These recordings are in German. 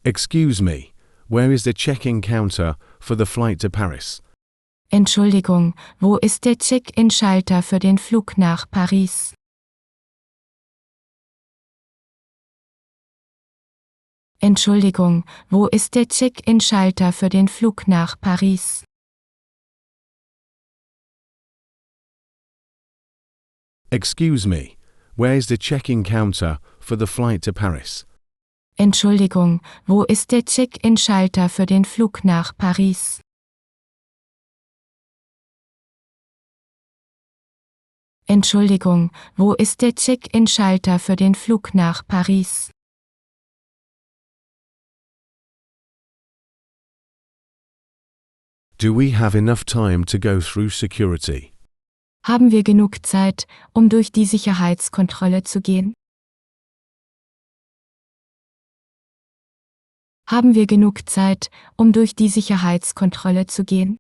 Excuse me, where is the check-in counter for the flight to Paris? Entschuldigung, wo ist der Check-in-Schalter für den Flug nach Paris? Entschuldigung, wo ist der Check-in-Schalter für den Flug nach Paris? Excuse me, where is the check-in counter for the flight to Paris? Entschuldigung, wo ist der Check-in-Schalter für den Flug nach Paris? Entschuldigung, wo ist der Check-in-Schalter für den Flug nach Paris? Do we have enough time to go through security? Haben wir genug Zeit, um durch die Sicherheitskontrolle zu gehen? Haben wir genug Zeit, um durch die Sicherheitskontrolle zu gehen?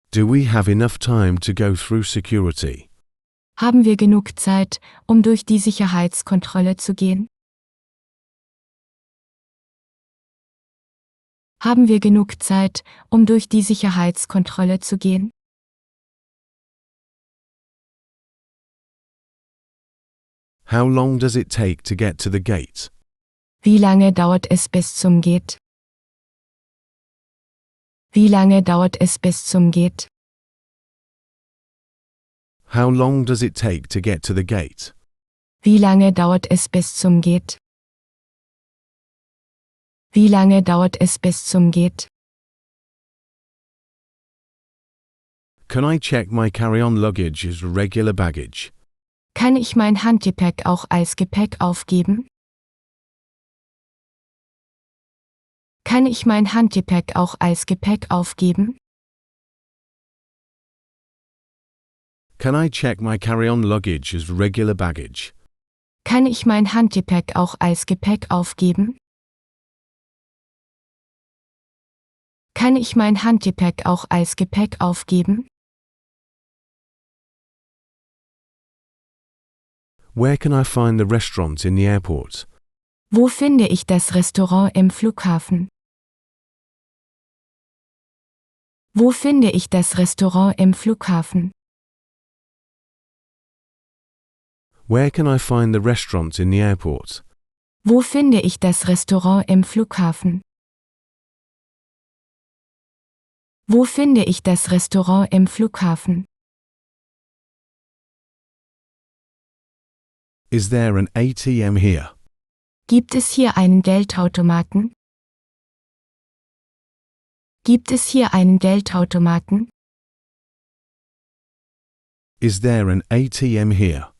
Do we have enough time to go through security? Haben wir genug Zeit, um durch die Sicherheitskontrolle zu gehen? Haben wir genug Zeit, um durch die Sicherheitskontrolle zu gehen? How long does it take to get to the gate? Wie lange dauert es bis zum Gate? Wie lange dauert es bis zum Gate? How long does it take to get to the gate? Wie lange dauert es bis zum Gate? Wie lange dauert es bis zum Gate? Can I check my carry-on luggage as regular baggage? Kann ich mein Handgepäck auch als Gepäck aufgeben? Kann ich mein Handgepäck auch als Gepäck aufgeben? Can I check my carry-on luggage as regular baggage? Kann ich mein Handgepäck auch als Gepäck aufgeben? Kann ich mein Handgepäck auch als Gepäck aufgeben? Where can I find the restaurant in the airport? Wo finde ich das Restaurant im Flughafen? Wo finde ich das Restaurant im Flughafen? Where can I find the restaurant in the airport? Wo finde ich das Restaurant im Flughafen? Wo finde ich das Restaurant im Flughafen? Is there an ATM here? Gibt es hier einen Geldautomaten? Gibt es hier einen Geldautomaten? Is there an ATM here?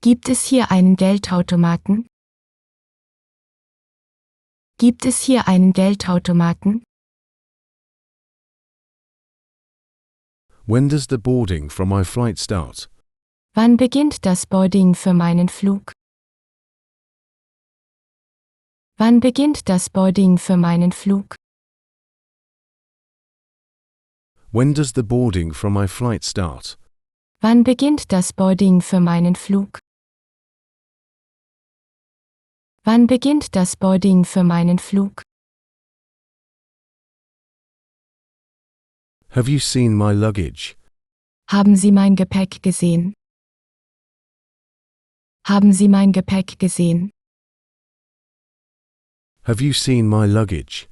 Gibt es hier einen Geldautomaten? Gibt es hier einen Geldautomaten? When does the boarding from my flight start? Wann beginnt das Boarding für meinen Flug? Wann beginnt das Boarding für meinen Flug? When does the boarding from my flight start? Wann beginnt das Boarding für meinen Flug? Wann beginnt das Boarding für meinen Flug? Have you seen my luggage? Haben Sie mein Gepäck gesehen? Haben Sie mein Gepäck gesehen? Have you seen my luggage?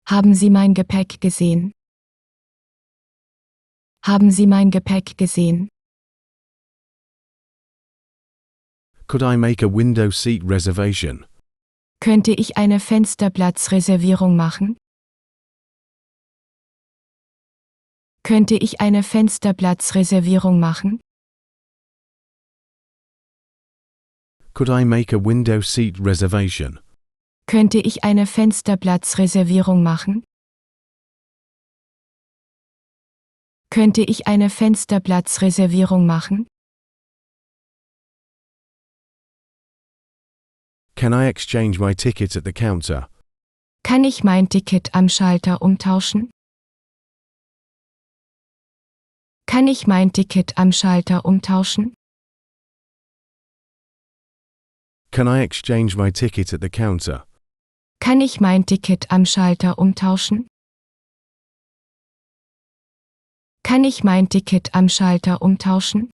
Haben Sie mein Gepäck gesehen? Haben Sie mein Gepäck gesehen? Could I make a window seat reservation? Könnte ich eine Fensterplatzreservierung machen? Könnte ich eine Fensterplatzreservierung machen? Could I make a window seat reservation? Könnte ich eine Fensterplatzreservierung machen? Könnte ich eine Fensterplatzreservierung machen? Can I exchange my ticket at the counter? Kann ich mein Ticket am Schalter umtauschen? Kann ich mein Ticket am Schalter umtauschen? Can I exchange my ticket at the counter? Kann ich mein Ticket am Schalter umtauschen? Kann ich mein Ticket am Schalter umtauschen?